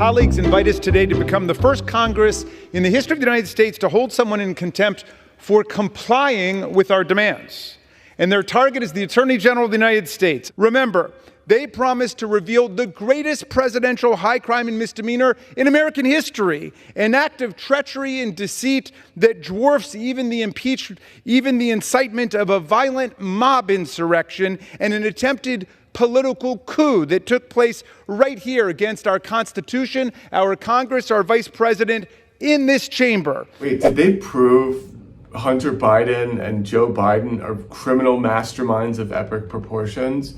colleagues invite us today to become the first Congress in the history of the United States to hold someone in contempt for complying with our demands. And their target is the Attorney General of the United States. Remember, they promised to reveal the greatest presidential high crime and misdemeanor in American history, an act of treachery and deceit that dwarfs even the incitement of a violent mob insurrection and an attempted political coup that took place right here against our Constitution, our Congress, our Vice President, in this chamber. Wait, did they prove Hunter Biden and Joe Biden are criminal masterminds of epic proportions?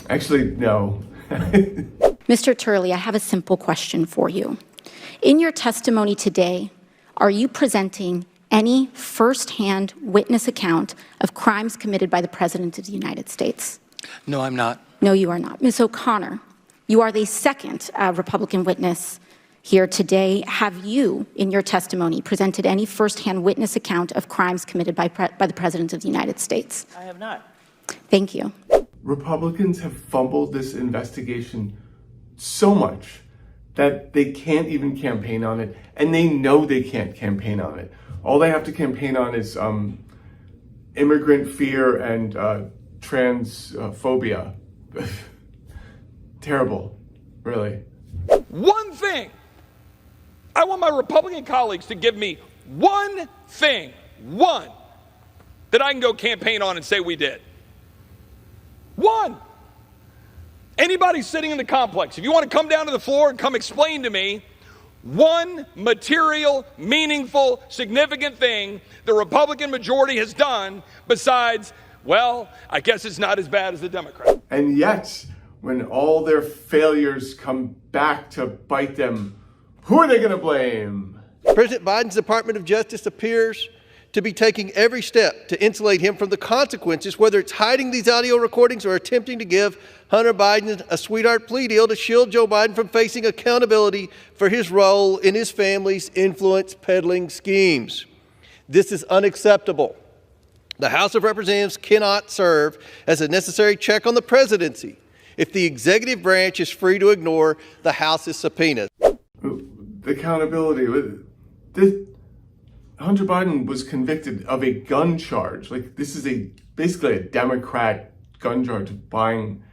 Actually, no. Mr. Turley, I have a simple question for you. In your testimony today, are you presenting any firsthand witness account of crimes committed by the President of the United States? No, I'm not. No, you are not. Ms. O'Connor, you are the second Republican witness here today. Have you, in your testimony, presented any firsthand witness account of crimes committed by the President of the United States? I have not. Thank you. Republicans have fumbled this investigation so much that they can't even campaign on it, and they know they can't campaign on it. All they have to campaign on is immigrant fear and transphobia. Terrible, really. One thing. I want my Republican colleagues to give me one thing, one, that I can go campaign on and say we did. One. Anybody sitting in the complex, if you want to come down to the floor and come explain to me one material, meaningful, significant thing the Republican majority has done besides, well, I guess it's not as bad as the Democrats. And yet, when all their failures come back to bite them, who are they going to blame? President Biden's Department of Justice appears to be taking every step to insulate him from the consequences, whether it's hiding these audio recordings or attempting to give Hunter Biden a sweetheart plea deal to shield Joe Biden from facing accountability for his role in his family's influence peddling schemes. This is unacceptable. The House of Representatives cannot serve as a necessary check on the presidency if the executive branch is free to ignore the House's subpoenas. The accountability. Hunter Biden was convicted of a gun charge. Like, this is basically a Democrat gun charge of buying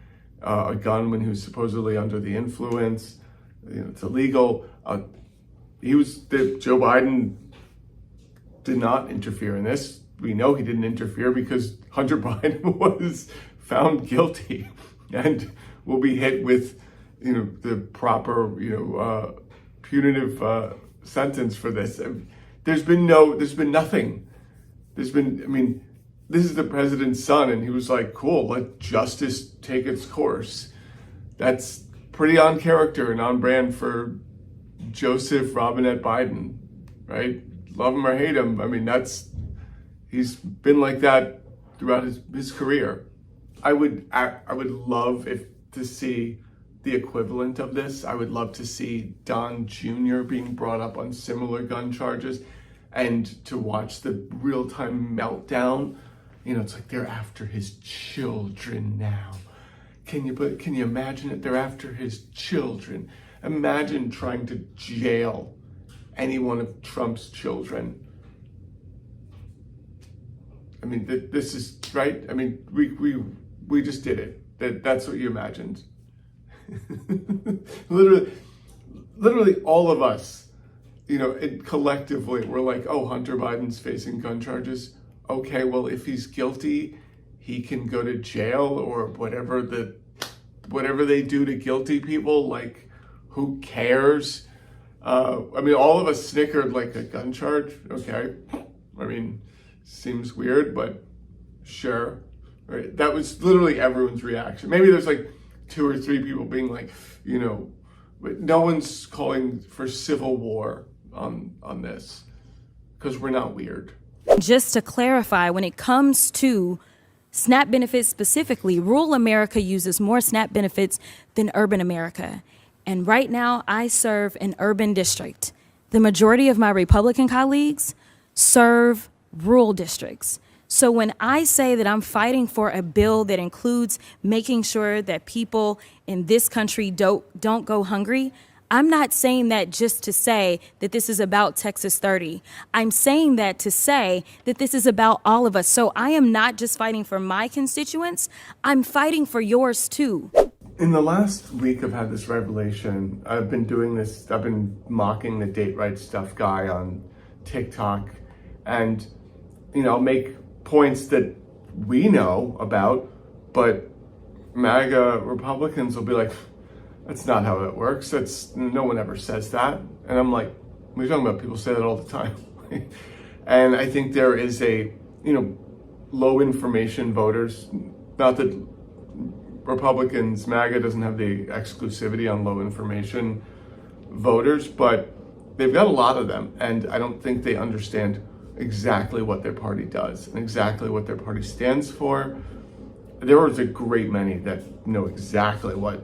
a gun when he was supposedly under the influence. You know, it's illegal. Joe Biden did not interfere in this. We know he didn't interfere because Hunter Biden was found guilty and will be hit with, the proper, punitive sentence for this. There's been nothing. This is the president's son, and he was like, cool, let justice take its course. That's pretty on character and on brand for Joseph Robinette Biden, right? Love him or hate him. He's been like that throughout his career. I would love to see the equivalent of this. I would love to see Don Jr. being brought up on similar gun charges and to watch the real-time meltdown. It's like they're after his children now. Can you imagine it? They're after his children. Imagine trying to jail any one of Trump's children. This is right. We just did it. That's what you imagined. literally all of us, collectively, we're like, oh, Hunter Biden's facing gun charges. Okay, well, if he's guilty, he can go to jail or whatever they do to guilty people. Like, who cares? All of us snickered like a gun charge. Okay, seems weird, but sure. Right? That was literally everyone's reaction. Maybe there's like 2 or 3 people being like, but no one's calling for civil war on this because we're not weird. Just to clarify, when it comes to SNAP benefits specifically, rural America uses more SNAP benefits than urban America. And right now I serve an urban district. The majority of my Republican colleagues serve rural districts. So when I say that I'm fighting for a bill that includes making sure that people in this country don't go hungry, I'm not saying that just to say that this is about Texas 30. I'm saying that to say that this is about all of us. So I am not just fighting for my constituents, I'm fighting for yours too. In the last week, I've had this revelation. I've been mocking the date right stuff guy on TikTok. And, I'll make points that we know about, but MAGA Republicans will be like, that's not how it works. No one ever says that. And I'm like, what are you talking about? People say that all the time. And I think there is low information voters, not that Republicans, MAGA doesn't have the exclusivity on low information voters, but they've got a lot of them. And I don't think they understand exactly what their party does and exactly what their party stands for. There was a great many that know exactly what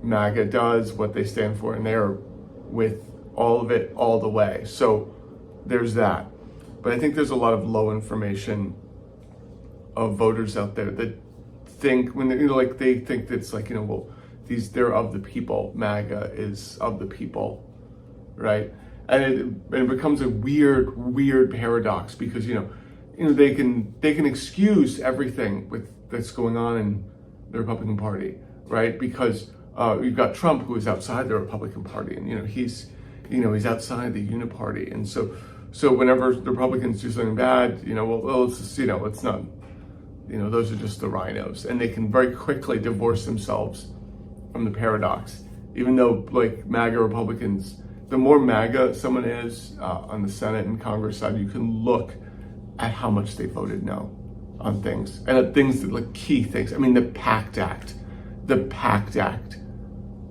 MAGA does, what they stand for, and they're with all of it all the way. So there's that. But I think there's a lot of low information of voters out there that think they think that's like, they're of the people. MAGA is of the people, right? And it becomes a weird paradox because they can excuse everything that's going on in the Republican Party, right? Because you've got Trump, who is outside the Republican Party, and he's outside the Uniparty, and so whenever the Republicans do something bad, it's just, it's not. Those are just the rhinos, and they can very quickly divorce themselves from the paradox. Even though, like MAGA Republicans, the more MAGA someone is on the Senate and Congress side, you can look at how much they voted no on things, and at things that like key things. I mean, the PACT Act.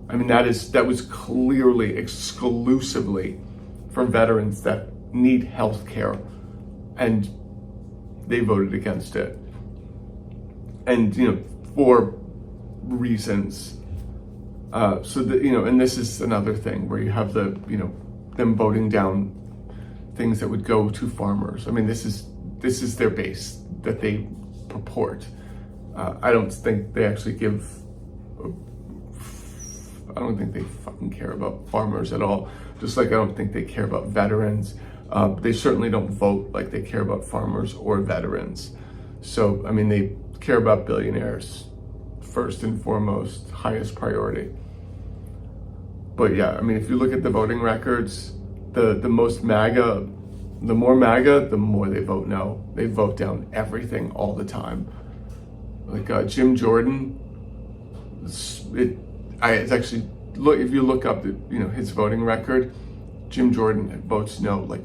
I mean, that was clearly exclusively for veterans that need health care, and they voted against it. And for reasons. And this is another thing where you have them voting down things that would go to farmers. I mean, this is their base that they purport. I don't think they actually I don't think they fucking care about farmers at all. Just like I don't think they care about veterans. They certainly don't vote like they care about farmers or veterans. So, I mean, they care about billionaires first and foremost, highest priority. But yeah, I mean, if you look at the voting records, the more MAGA, the more they vote no. They vote down everything all the time. Like Jim Jordan, it's actually, if you look up his voting record, Jim Jordan votes no like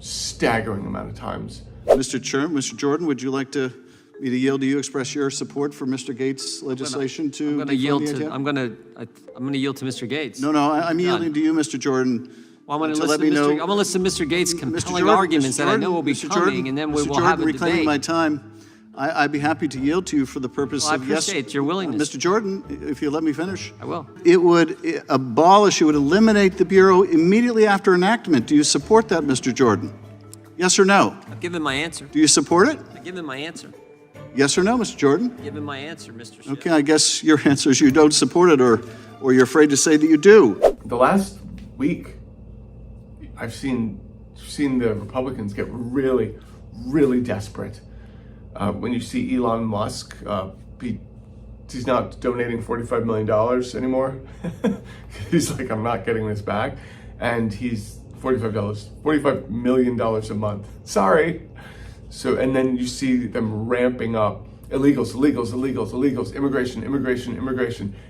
staggering amount of times. Mr. Mr. Jordan, would you like me to yield to you, express your support for Mr. Gates' legislation I'm going to yield to Mr. Gates. No, I'm yielding to you, Mr. Jordan. Well, I'm going to listen to Mr. Gates' compelling arguments that I know will be coming, and then we will have a debate. Reclaiming my time, I'd be happy to yield to you for the purpose of I appreciate your willingness. Mr. Jordan, if you let me finish. I will. It would eliminate the Bureau immediately after enactment. Do you support that, Mr. Jordan? Yes or no? I've given my answer. Do you support it? I've given my answer. Yes or no, Mr. Jordan? I've given my answer, Mr. Schiff. Okay, I guess your answer is you don't support it, or you're afraid to say that you do. The last week, I've seen the Republicans get really, really desperate. When you see Elon Musk, he's not donating $45 million anymore. He's like, I'm not getting this back. And he's $45 million a month. Sorry. So, and then you see them ramping up illegals,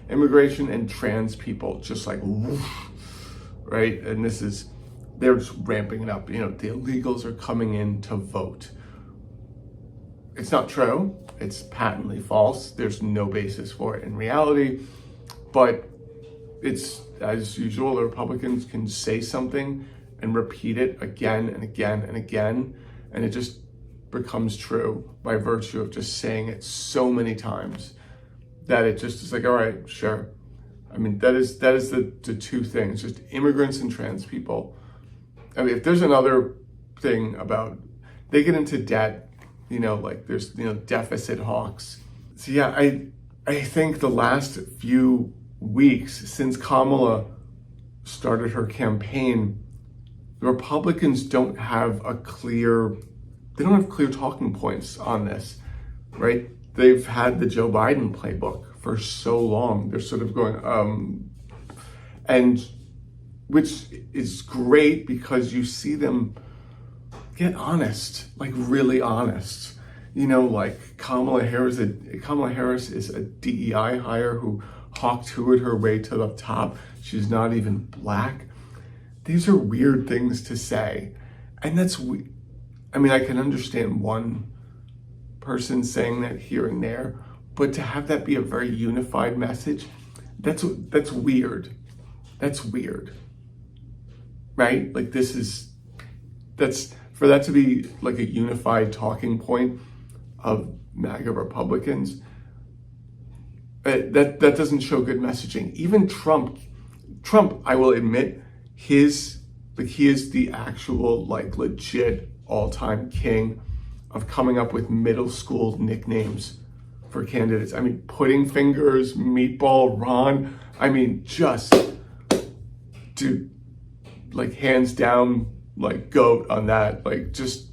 immigration, and trans people, just like, woof, right? And they're just ramping it up. The illegals are coming in to vote. It's not true. It's patently false. There's no basis for it in reality. But it's, as usual, the Republicans can say something and repeat it again and again and again, and it just becomes true by virtue of just saying it so many times that it just is like, all right, sure. I mean, that is the two things, just immigrants and trans people. I mean, if there's another thing about, they get into debt, like there's, deficit hawks. So yeah, I think the last few weeks since Kamala started her campaign, the Republicans don't have clear talking points on this, right? They've had the Joe Biden playbook for so long. They're sort of going, and which is great because you see them get honest, like really honest. You know, like Kamala Harris is a DEI hire who hawk-tooted her way to the top. She's not even black. These are weird things to say. And I mean, I can understand one person saying that here and there, but to have that be a very unified message, that's weird. That's weird. Right? Like for that to be like a unified talking point of MAGA Republicans, that doesn't show good messaging. Even Trump, I will admit, he is the actual like legit all-time king of coming up with middle school nicknames for candidates. I mean, Pudding Fingers, Meatball Ron. I mean, just dude, like hands down, like GOAT on that. Like just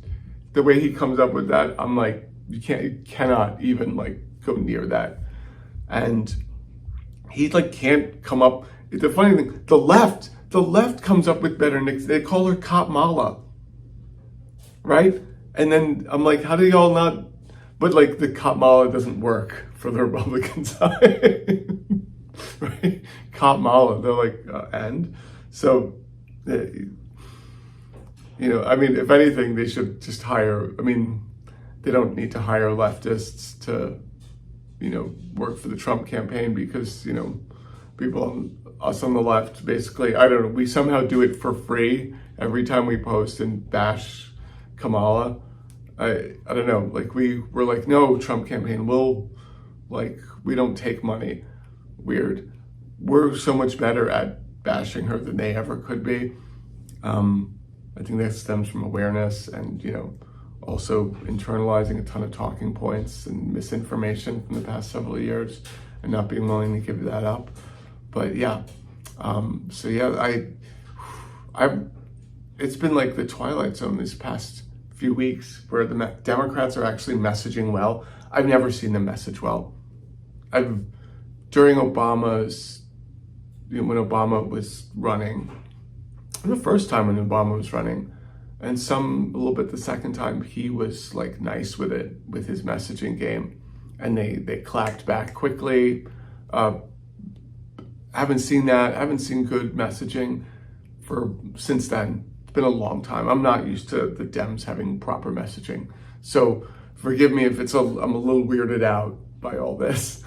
the way he comes up with that, I'm like, you cannot even like go near that. And he like can't come up. The funny thing, the left comes up with better nicknames. They call her Kamala, right? And then I'm like, how do y'all not? But like the Kamala doesn't work for the Republican side, right? Kamala, they're like, and so, you know, I mean, if anything, they should just hire. I mean, they don't need to hire leftists to, you know, work for the Trump campaign because, you know, us on the left, basically, I don't know, we somehow do it for free every time we post and bash Kamala. I don't know, like we're like, no, Trump campaign, we don't take money. Weird. We're so much better at bashing her than they ever could be. I think that stems from awareness and, you know, also internalizing a ton of talking points and misinformation from the past several years and not being willing to give that up. But yeah, so yeah, it's been like the Twilight Zone these past few weeks where the Democrats are actually messaging well. I've never seen them message well. During Obama's, you know, when Obama was running, the first time when Obama was running, and a little bit the second time, he was like nice with it, with his messaging game, and they clapped back quickly. Haven't seen good messaging since then. It's been a long time. I'm not used to the Dems having proper messaging. So forgive me if I'm a little weirded out by all this.